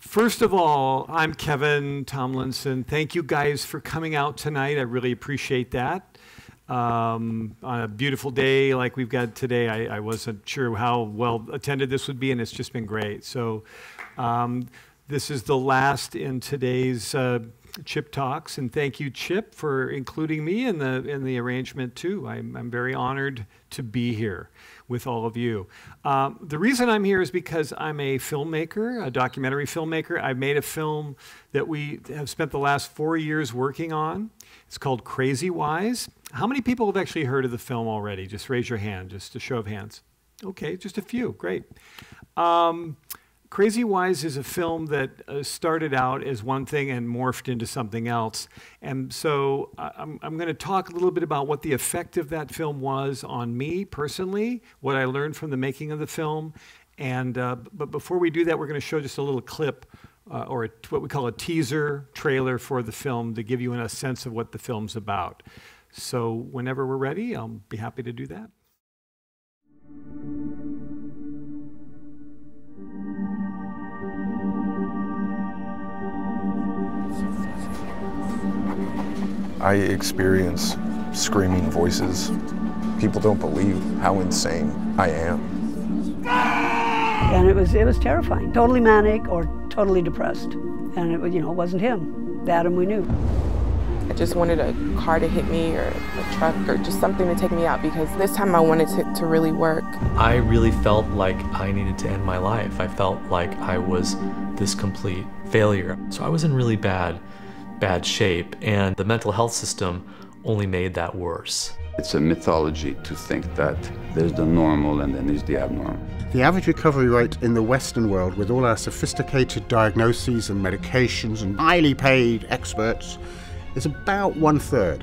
First of all, I'm Kevin Tomlinson. Thank you guys for coming out tonight. I really appreciate that. On a beautiful day like we've got today, I wasn't sure how well attended this would be, and it's just been great. So this is the last in today's Chip Talks, and thank you, Chip, for including me in the arrangement too. I'm very honored to be here with all of you. The reason I'm here is because I'm a filmmaker, a documentary filmmaker. I made a film that we have spent the last 4 years working on. It's called Crazywise. How many people have actually heard of the film already? Just raise your hand, just a show of hands. Okay, just a few, great. Crazywise is a film that started out as one thing and morphed into something else. And so I'm going to talk a little bit about what the effect of that film was on me personally, what I learned from the making of the film. And but before we do that, we're going to show just a little clip or what we call a teaser trailer for the film to give you a sense of what the film's about. So whenever we're ready, I'll be happy to do that. I experience screaming voices. People don't believe how insane I am. And it was terrifying. Totally manic or totally depressed. And it was, it wasn't him. The Adam we knew. I just wanted a car to hit me or a truck or just something to take me out because this time I wanted to really work. I really felt like I needed to end my life. I felt like I was this complete failure. So I was in really bad shape, and the mental health system only made that worse. It's a mythology to think that there's the normal and then there's the abnormal. The average recovery rate in the Western world, with all our sophisticated diagnoses and medications and highly paid experts, is about 1/3.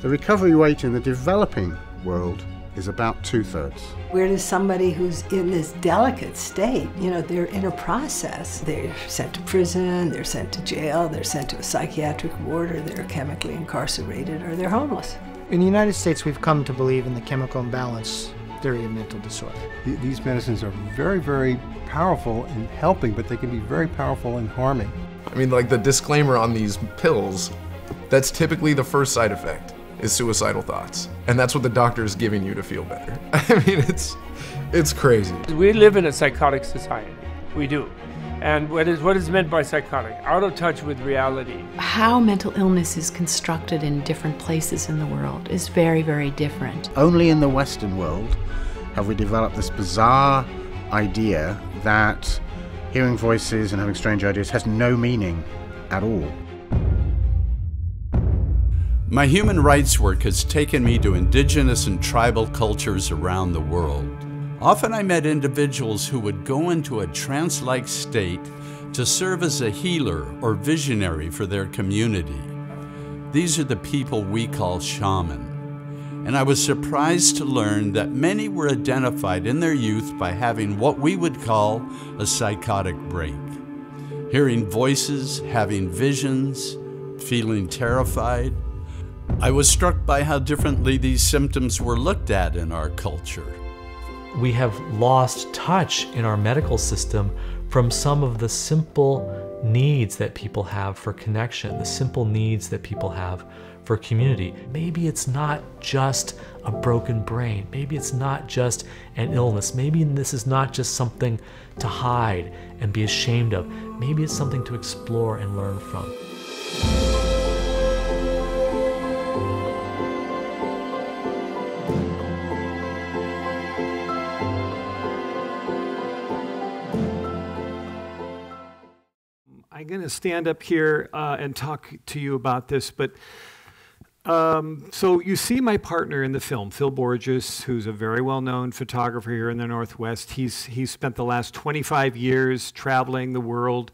The recovery rate in the developing world is about 2/3. Where does somebody who's in this delicate state, they're in a process. They're sent to prison, they're sent to jail, they're sent to a psychiatric ward, or they're chemically incarcerated, or they're homeless. In the United States, we've come to believe in the chemical imbalance theory of mental disorder. These medicines are very, very powerful in helping, but they can be very powerful in harming. I mean, like the disclaimer on these pills, that's typically the first side effect, is suicidal thoughts. And that's what the doctor is giving you to feel better. I mean, it's crazy. We live in a psychotic society. We do. And what is meant by psychotic? Out of touch with reality. How mental illness is constructed in different places in the world is very, very different. Only in the Western world have we developed this bizarre idea that hearing voices and having strange ideas has no meaning at all. My human rights work has taken me to indigenous and tribal cultures around the world. Often I met individuals who would go into a trance-like state to serve as a healer or visionary for their community. These are the people we call shaman. And I was surprised to learn that many were identified in their youth by having what we would call a psychotic break. Hearing voices, having visions, feeling terrified. I was struck by how differently these symptoms were looked at in our culture. We have lost touch in our medical system from some of the simple needs that people have for connection, the simple needs that people have for community. Maybe it's not just a broken brain. Maybe it's not just an illness. Maybe this is not just something to hide and be ashamed of. Maybe it's something to explore and learn from. I'm going to stand up here and talk to you about this, but so you see my partner in the film, Phil Borges, who's a very well-known photographer here in the Northwest. He's spent the last 25 years traveling the world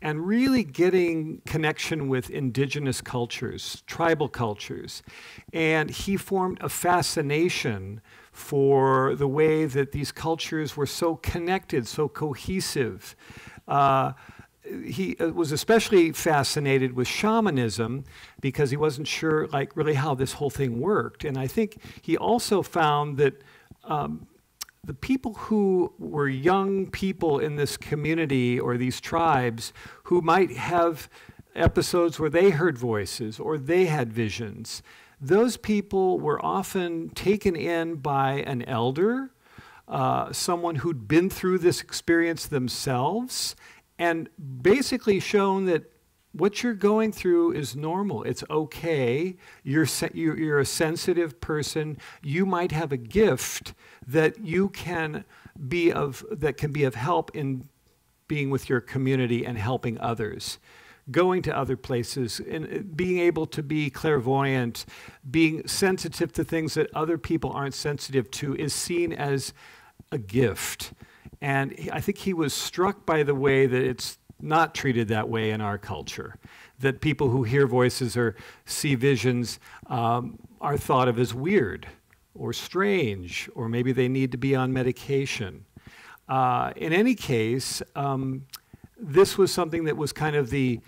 and really getting connection with indigenous cultures, tribal cultures. And he formed a fascination for the way that these cultures were so connected, so cohesive. He was especially fascinated with shamanism because he wasn't sure, really how this whole thing worked. And I think he also found that the people who were young people in this community or these tribes who might have episodes where they heard voices or they had visions, those people were often taken in by an elder, someone who'd been through this experience themselves, and basically shown that what you're going through is normal. It's okay. You're a sensitive person. You might have a gift that you can be that can be of help in being with your community and helping others, going to other places, and being able to be clairvoyant, being sensitive to things that other people aren't sensitive to is seen as a gift. And I think he was struck by the way that it's not treated that way in our culture, that people who hear voices or see visions are thought of as weird or strange, or maybe they need to be on medication. In any case, this was something that was kind of the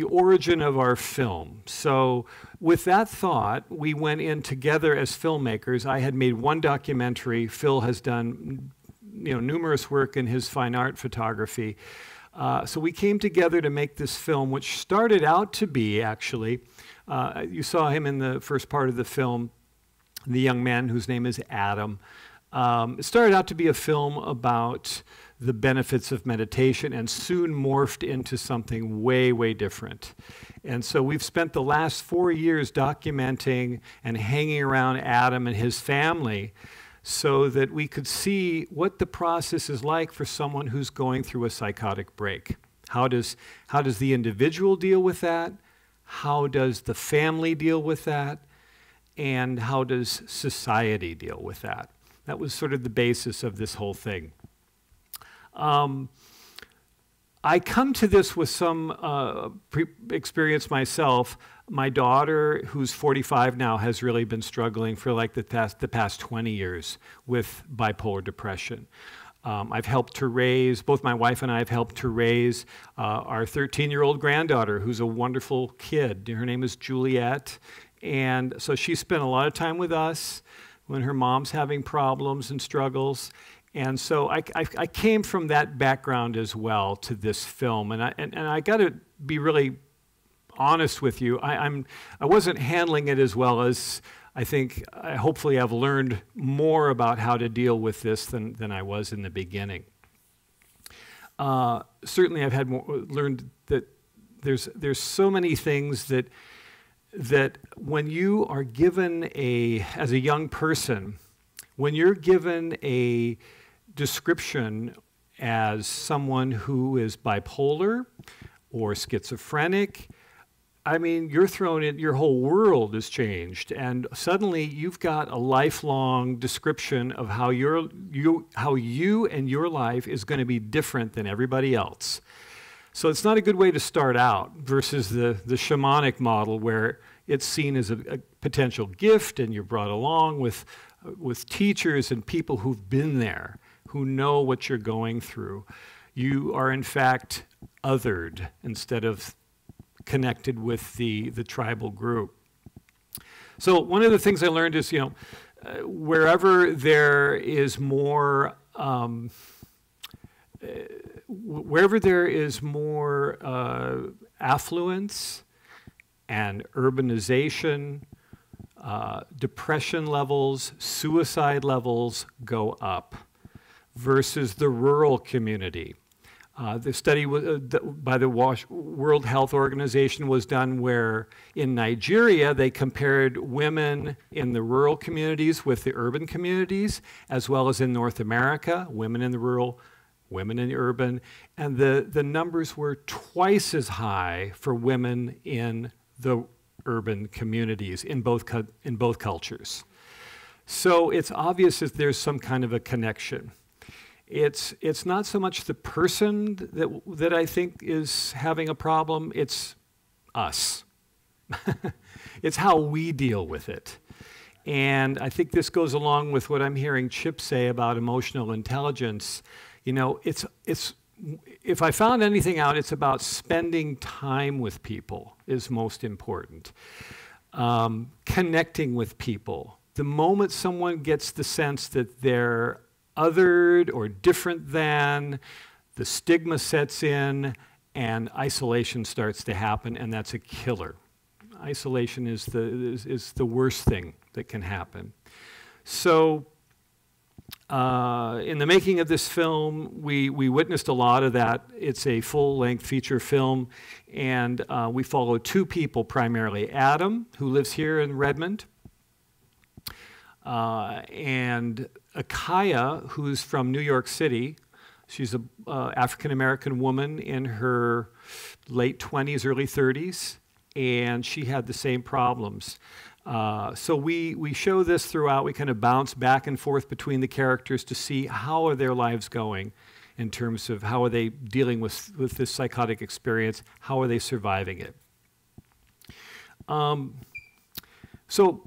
origin of our film. So with that thought, we went in together as filmmakers. I had made one documentary. Phil has done numerous work in his fine art photography. So we came together to make this film, which started out to be, actually, you saw him in the first part of the film, the young man whose name is Adam. It started out to be a film about the benefits of meditation and soon morphed into something way, way different. And so we've spent the last 4 years documenting and hanging around Adam and his family so that we could see what the process is like for someone who's going through a psychotic break. How does the individual deal with that? How does the family deal with that? And how does society deal with that? That was sort of the basis of this whole thing. I come to this with some experience myself. My daughter, who's 45 now, has really been struggling for like the past 20 years with bipolar depression. I've helped to raise, both my wife and I have helped to raise our 13-year-old granddaughter, who's a wonderful kid. Her name is Juliet. And so she spent a lot of time with us when her mom's having problems and struggles. And so I came from that background as well to this film. And I got to be really honest with you. I wasn't handling it as well as I think. Hopefully I've learned more about how to deal with this than I was in the beginning. Certainly I've learned that there's so many things that when you are given as a young person, when you're given a description as someone who is bipolar or schizophrenic, I mean, you're thrown in, your whole world is changed, and suddenly you've got a lifelong description of how you and your life is going to be different than everybody else. So it's not a good way to start out versus the shamanic model where it's seen as a potential gift and you're brought along with teachers and people who've been there, who know what you're going through. You are in fact othered instead of connected with the tribal group. So one of the things I learned is, wherever there is more affluence and urbanization, depression levels, suicide levels go up versus the rural community. The study by the World Health Organization was done where in Nigeria they compared women in the rural communities with the urban communities, as well as in North America, women in the rural, women in the urban, and the numbers were twice as high for women in the urban communities in both cultures. So it's obvious that there's some kind of a connection. It's not so much the person that I think is having a problem, it's us. It's how we deal with it. And I think this goes along with what I'm hearing Chip say about emotional intelligence. If I found anything out, it's about spending time with people is most important. Connecting with people the moment someone gets the sense that they're othered or different than, the stigma sets in and isolation starts to happen, and that's a killer. Isolation is the worst thing that can happen. So in the making of this film, we witnessed a lot of that. It's a full-length feature film, and we follow two people primarily. Adam, who lives here in Redmond, and Akaya, who's from New York City. She's an African-American woman in her late 20s, early 30s, and she had the same problems. So we show this throughout. We kind of bounce back and forth between the characters to see how are their lives going in terms of how are they dealing with this psychotic experience, how are they surviving it. So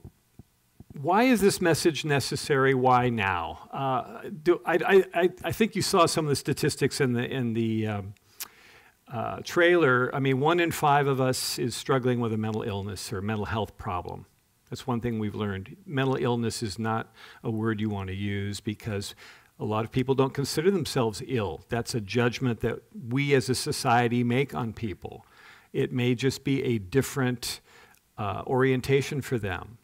why is this message necessary? Why now? I think you saw some of the statistics in the trailer. I mean, 1 in 5 of us is struggling with a mental illness or mental health problem. That's one thing we've learned. Mental illness is not a word you want to use because a lot of people don't consider themselves ill. That's a judgment that we as a society make on people. It may just be a different orientation for them.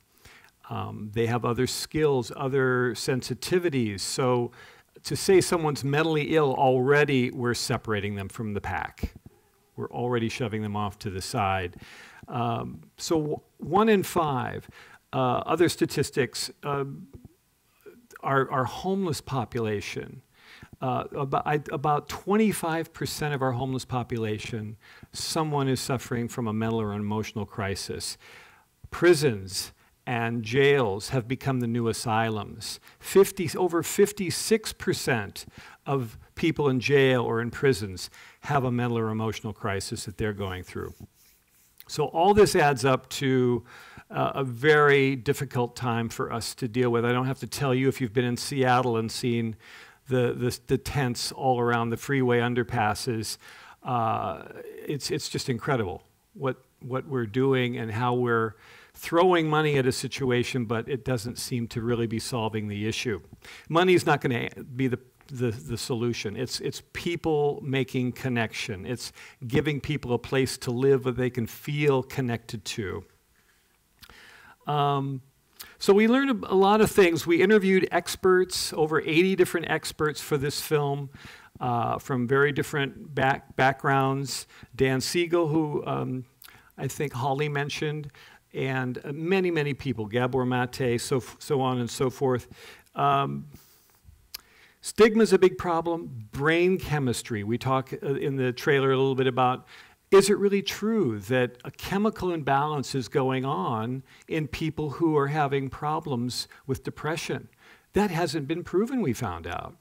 They have other skills, other sensitivities. So to say someone's mentally ill already, we're separating them from the pack. We're already shoving them off to the side. So 1 in 5. Other statistics, our homeless population, about 25% of our homeless population, someone is suffering from a mental or emotional crisis. Prisons and jails have become the new asylums. Over 56% of people in jail or in prisons have a mental or emotional crisis that they're going through. So all this adds up to a very difficult time for us to deal with. I don't have to tell you if you've been in Seattle and seen the tents all around the freeway underpasses. It's just incredible what we're doing and how we're throwing money at a situation, but it doesn't seem to really be solving the issue. Money is not going to be the solution. It's people making connection. It's giving people a place to live that they can feel connected to. So we learned a lot of things. We interviewed experts, over 80 different experts for this film, from very different backgrounds. Dan Siegel, who I think Holly mentioned, and many, many people, Gabor Mate, so on and so forth. Stigma is a big problem. Brain chemistry. We talk in the trailer a little bit about, is it really true that a chemical imbalance is going on in people who are having problems with depression? That hasn't been proven, we found out.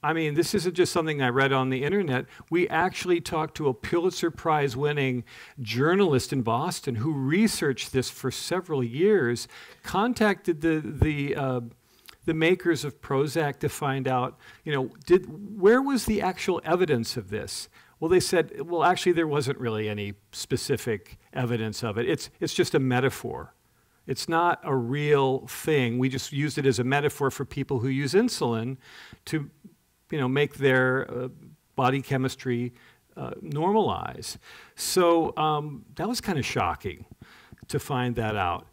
I mean, this isn't just something I read on the internet. We actually talked to a Pulitzer Prize-winning journalist in Boston who researched this for several years, contacted the makers of Prozac to find out, you know, where was the actual evidence of this? Well, they said, well, actually, there wasn't really any specific evidence of it. It's just a metaphor. It's not a real thing. We just used it as a metaphor for people who use insulin to, you know, make their body chemistry normalize. So that was kind of shocking to find that out.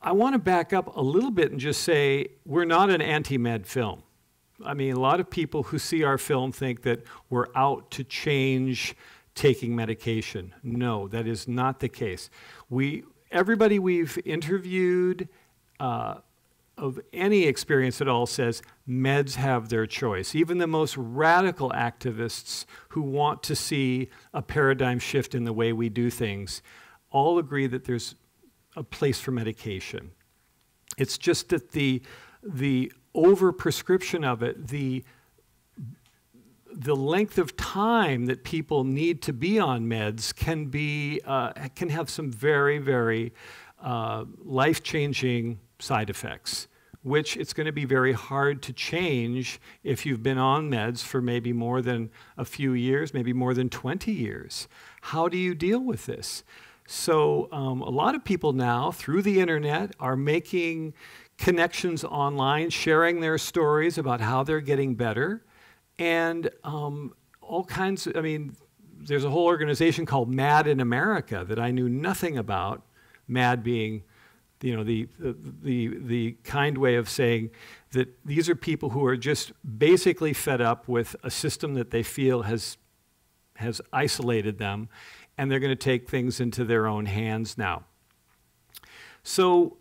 I want to back up a little bit and just say we're not an anti-med film. I mean, a lot of people who see our film think that we're out to change taking medication. No, that is not the case. Everybody we've interviewed of any experience at all says meds have their choice. Even the most radical activists who want to see a paradigm shift in the way we do things all agree that there's a place for medication. It's just that the overprescription of it, the length of time that people need to be on meds can have some very, very life-changing side effects, which it's going to be very hard to change if you've been on meds for maybe more than a few years, maybe more than 20 years. How do you deal with this? So a lot of people now, through the internet, are making connections online, sharing their stories about how they're getting better, and all kinds of, I mean, there's a whole organization called MAD in America that I knew nothing about, MAD being, you know, the kind way of saying that these are people who are just basically fed up with a system that they feel has isolated them, and they're going to take things into their own hands now. So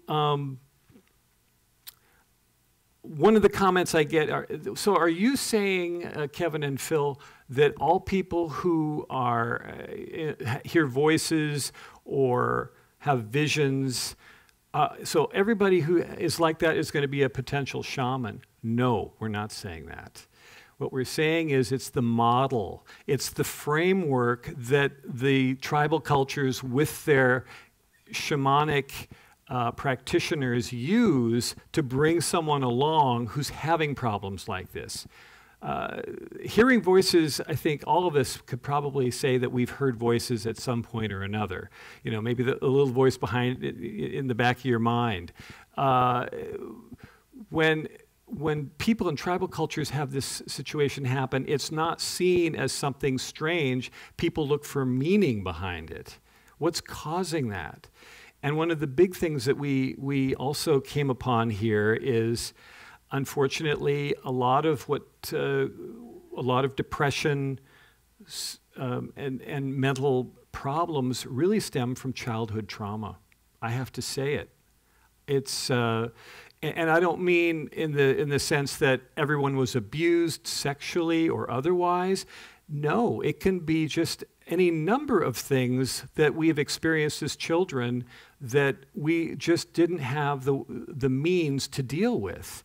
one of the comments I get are, so are you saying, Kevin and Phil, that all people who are hear voices or have visions, so everybody who is like that is going to be a potential shaman? No, we're not saying that. What we're saying is it's the model, it's the framework that the tribal cultures with their shamanic practitioners use to bring someone along who's having problems like this. Hearing voices, I think all of us could probably say that we've heard voices at some point or another. You know, maybe the little voice behind in the back of your mind. When people in tribal cultures have this situation happen, it's not seen as something strange. People look for meaning behind it. What's causing that? And one of the big things that we also came upon here is, unfortunately, a lot of depression and mental problems really stem from childhood trauma. I have to say it. It's and I don't mean in the sense that everyone was abused sexually or otherwise. No, it can be just any number of things that we have experienced as children that we just didn't have the means to deal with.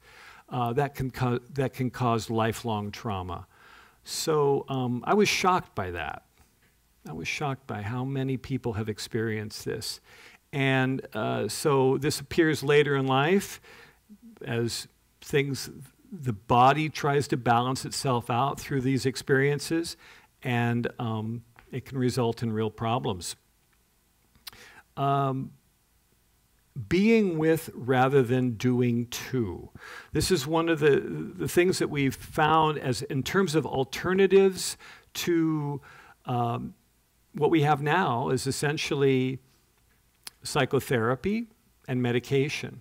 That can cause lifelong trauma. So I was shocked by that. I was shocked by how many people have experienced this. And so this appears later in life as the body tries to balance itself out through these experiences, and it can result in real problems. Being with rather than doing to. This is one of the things that we've found as in terms of alternatives to what we have now is essentially psychotherapy and medication.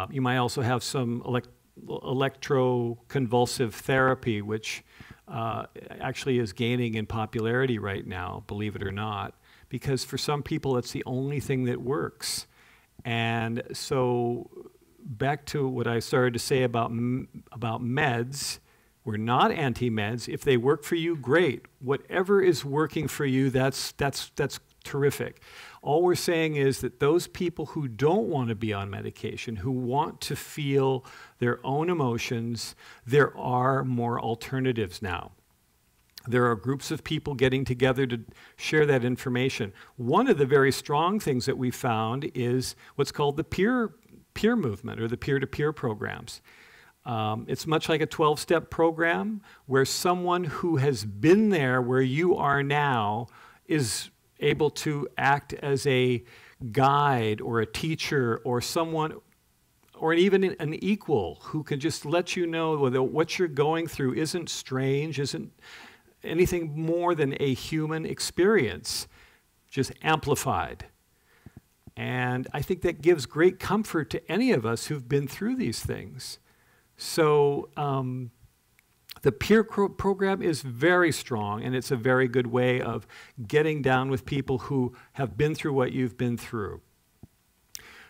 You might also have some electroconvulsive therapy, which actually is gaining in popularity right now, believe it or not, because for some people it's the only thing that works. And so back to what I started to say about meds, we're not anti-meds. If they work for you, great. Whatever is working for you, that's terrific. All we're saying is that those people who don't want to be on medication, who want to feel their own emotions, there are more alternatives now. There are groups of people getting together to share that information. One of the very strong things that we found is what's called the peer movement, or the peer-to-peer programs. It's much like a 12-step program where someone who has been there where you are now is able to act as a guide or a teacher or someone, or even an equal who can just let you know whether what you're going through isn't strange, isn't anything more than a human experience, just amplified. And I think that gives great comfort to any of us who've been through these things. So the peer program is very strong, and it's a very good way of getting down with people who have been through what you've been through.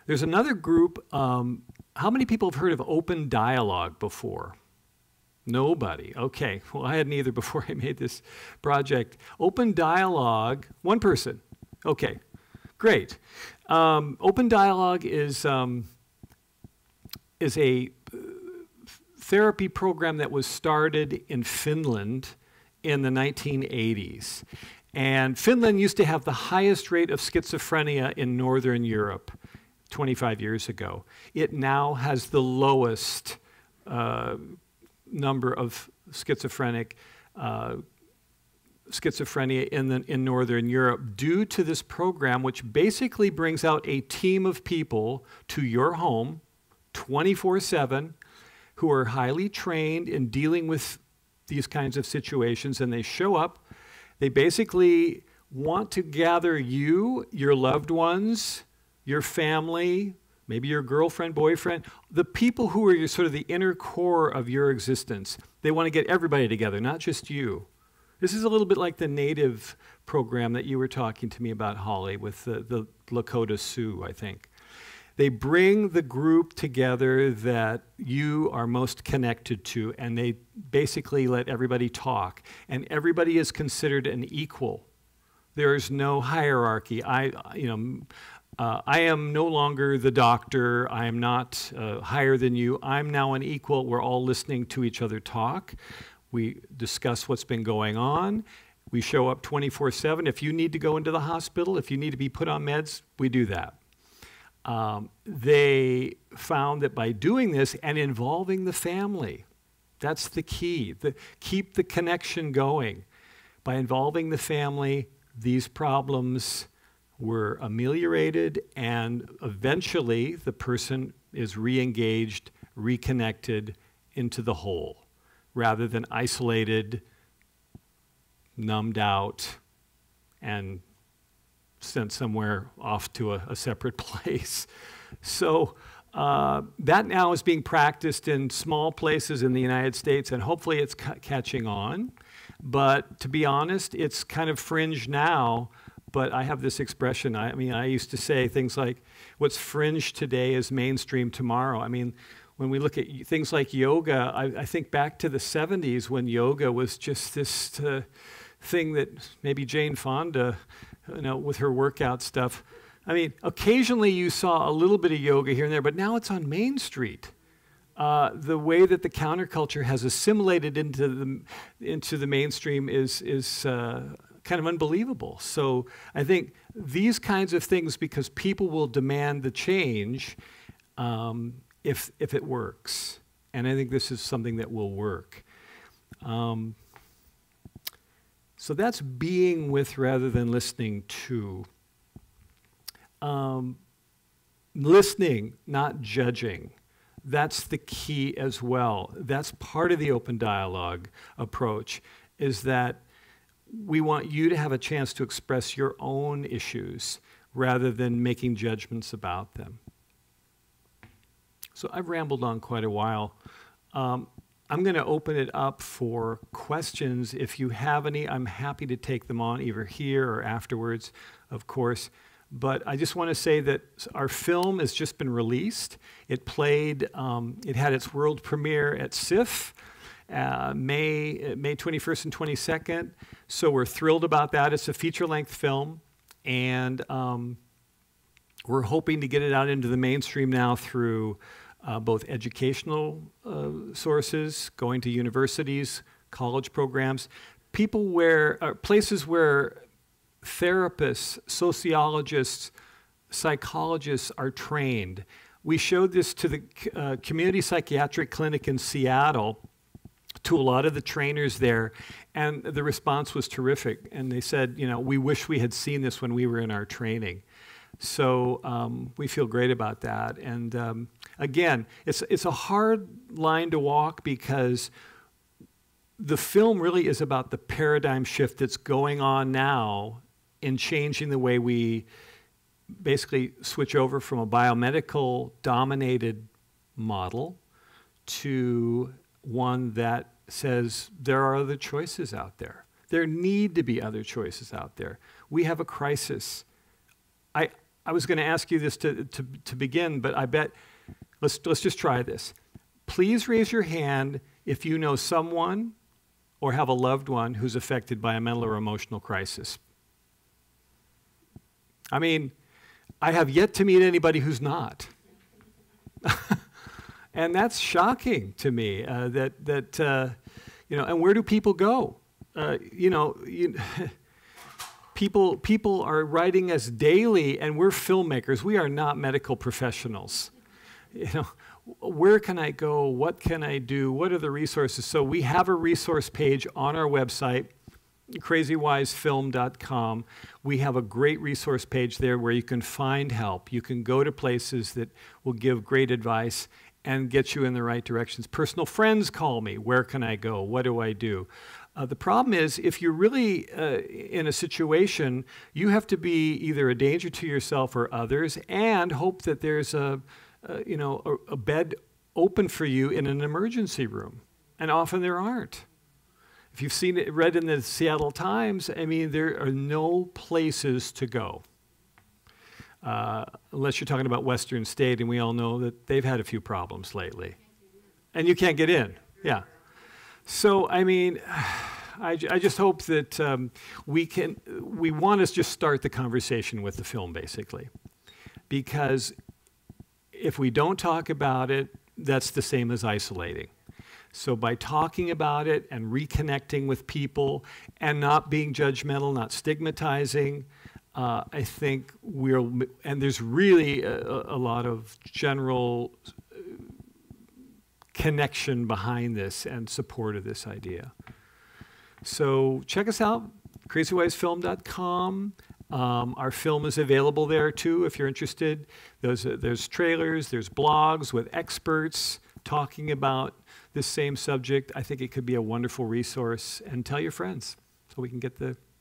There's another group. How many people have heard of open dialogue before? Nobody. Okay. Well, I hadn't either before I made this project. Open dialogue, one person. Okay. Great. Open dialogue is a therapy program that was started in Finland in the 1980s. And Finland used to have the highest rate of schizophrenia in Northern Europe 25 years ago. It now has the lowest number of schizophrenic schizophrenia in Northern Europe due to this program, which basically brings out a team of people to your home 24/7 who are highly trained in dealing with these kinds of situations, and they show up. They basically want to gather you, your loved ones, your family, maybe your girlfriend, boyfriend, the people who are your, sort of the inner core of your existence. They want to get everybody together, not just you. This is a little bit like the native program that you were talking to me about, Holly, with the Lakota Sioux, I think. They bring the group together that you are most connected to, and they basically let everybody talk. And everybody is considered an equal. There is no hierarchy. I am no longer the doctor. I am not higher than you. I'm now an equal. We're all listening to each other talk. We discuss what's been going on. We show up 24/7. If you need to go into the hospital, if you need to be put on meds, we do that. They found that by doing this and involving the family, that's the key. Keep the connection going. By involving the family, these problems were ameliorated, and eventually the person is re-engaged, reconnected into the whole, rather than isolated, numbed out, and sent somewhere off to a separate place. So that now is being practiced in small places in the United States, and hopefully it's catching on. But to be honest, it's kind of fringe now. But I have this expression. I mean, I used to say things like, what's fringe today is mainstream tomorrow. I mean, when we look at things like yoga, I think back to the 70s when yoga was just this thing that maybe Jane Fonda, with her workout stuff. I mean, occasionally you saw a little bit of yoga here and there, but now it's on Main Street. The way that the counterculture has assimilated into the mainstream is kind of unbelievable. So I think these kinds of things, because people will demand the change if it works. And I think this is something that will work. So that's being with rather than listening to. Listening, not judging. That's the key as well. That's part of the open dialogue approach, is that we want you to have a chance to express your own issues rather than making judgments about them. So I've rambled on quite a while. I'm going to open it up for questions. If you have any, I'm happy to take them on either here or afterwards, of course. But I just want to say that our film has just been released. It played, it had its world premiere at SIF, May 21st and 22nd. So we're thrilled about that. It's a feature-length film, and we're hoping to get it out into the mainstream now through both educational sources, going to universities, college programs, places where therapists, sociologists, psychologists are trained. We showed this to the community psychiatric clinic in Seattle, to a lot of the trainers there, and the response was terrific. And they said, we wish we had seen this when we were in our training. So we feel great about that. And again, it's a hard line to walk, because the film really is about the paradigm shift that's going on now in changing the way we basically switch over from a biomedical dominated model to one that says there are other choices out there. There need to be other choices out there. We have a crisis. I was going to ask you this to begin, but I bet, let's just try this. Please raise your hand if you know someone or have a loved one who's affected by a mental or emotional crisis. I mean, I have yet to meet anybody who's not. And that's shocking to me, and where do people go? People are writing us daily, and we're filmmakers. We are not medical professionals. Where can I go? What can I do? What are the resources? So we have a resource page on our website. crazywisefilm.com. We have a great resource page there where you can find help. You can go to places that will give great advice and get you in the right directions. Personal friends call me. Where can I go? What do I do? The problem is, if you're really in a situation, you have to be either a danger to yourself or others, and hope that there's a bed open for you in an emergency room. And often there aren't. If you've seen it, read in the Seattle Times, I mean, there are no places to go. Unless you're talking about Western State, and we all know that they've had a few problems lately. And you can't get in, yeah. So, I mean, I just hope that we want to just start the conversation with the film, basically. Because if we don't talk about it, that's the same as isolating. So by talking about it and reconnecting with people and not being judgmental, not stigmatizing, I think and there's really a lot of general connection behind this and support of this idea. So check us out, crazywisefilm.com. Our film is available there too if you're interested. There's trailers, there's blogs with experts talking about this same subject. I think it could be a wonderful resource, and tell your friends so we can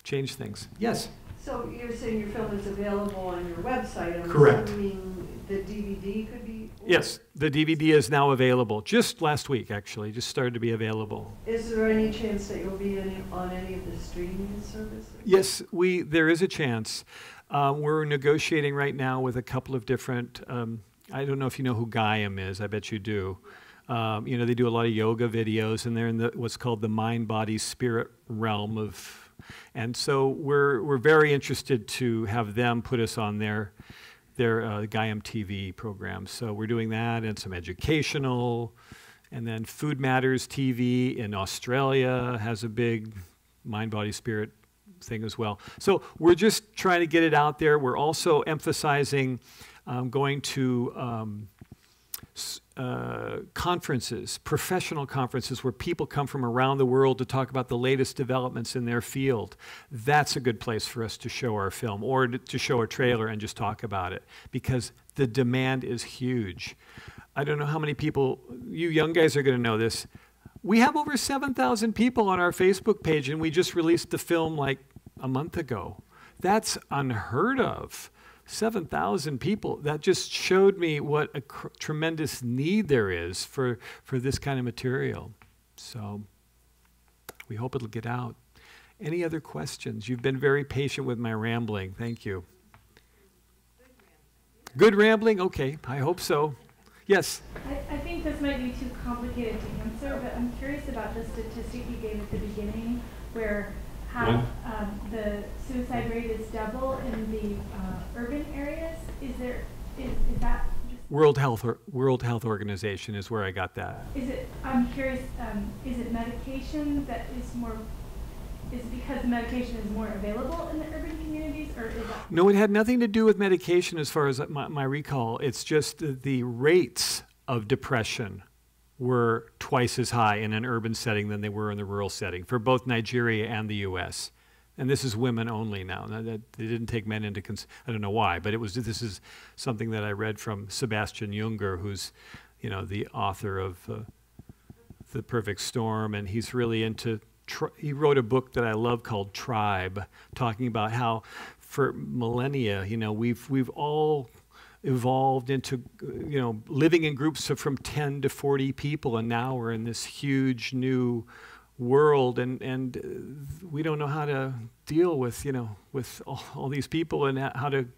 change things. Yes? So you're saying your film is available on your website. I'm Correct. assuming the DVD could be ordered? Yes, the DVD is now available. Just last week, actually, just started to be available. Is there any chance that you'll be on any of the streaming services? Yes, there is a chance. We're negotiating right now with a couple of different, I don't know if you know who Gaiam is, I bet you do. They do a lot of yoga videos, and they're in what's called the mind, body, spirit realm and so we're very interested to have them put us on their Gaiam TV program. So we're doing that, and some educational, and then Food Matters TV in Australia has a big mind, body, spirit thing as well. So we're just trying to get it out there. We're also emphasizing going to conferences, professional conferences where people come from around the world to talk about the latest developments in their field. That's a good place for us to show our film, or to show a trailer and just talk about it, because the demand is huge. I don't know how many people, you young guys are going to know this. We have over 7,000 people on our Facebook page, and we just released the film like a month ago. That's unheard of. 7,000 people. That just showed me what a tremendous need there is for this kind of material. So we hope it'll get out. Any other questions? You've been very patient with my rambling. Thank you. Good rambling? Okay, I hope so. Yes? I think this might be too complicated to answer, but I'm curious about the statistic you gave at the beginning, where how the suicide rate is double in the urban areas. Is that just World Health Organization is where I got that. I'm curious, is it medication that is more, is it because the medication is more available in the urban communities, or is that? No, it had nothing to do with medication as far as my recall. It's just the rates of depression were twice as high in an urban setting than they were in the rural setting for both Nigeria and the U.S. And this is women only now. They didn't take men into I don't know why, but this is something that I read from Sebastian Junger, who's, the author of The Perfect Storm, and he's really into. He wrote a book that I love called Tribe, talking about how for millennia, we've all evolved into, living in groups of from 10 to 40 people, and now we're in this huge new world, and we don't know how to deal with, with all these people, and how to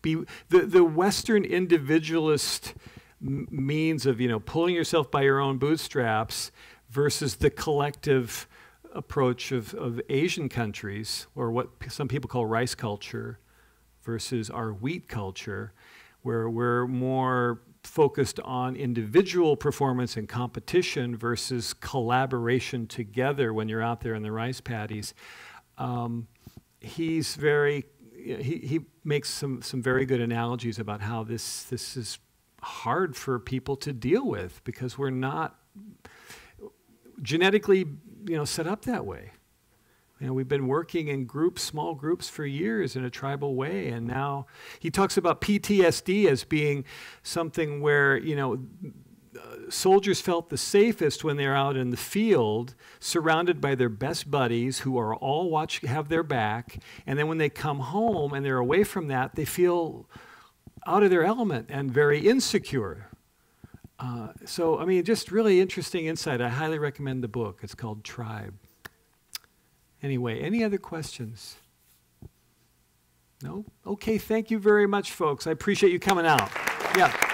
be the Western individualist means of, pulling yourself by your own bootstraps versus the collective approach of Asian countries, or what some people call rice culture, versus our wheat culture, where we're more focused on individual performance and competition versus collaboration together when you're out there in the rice paddies. He makes some very good analogies about how this is hard for people to deal with, because we're not genetically set up that way. You know, we've been working in groups, small groups for years in a tribal way, and now he talks about PTSD as being something where, you know, soldiers felt the safest when they're out in the field, surrounded by their best buddies who are all have their back, and then when they come home and they're away from that, they feel out of their element and very insecure. So, I mean, just really interesting insight. I highly recommend the book. It's called Tribe. Anyway, any other questions? No? Okay, thank you very much, folks. I appreciate you coming out. Yeah.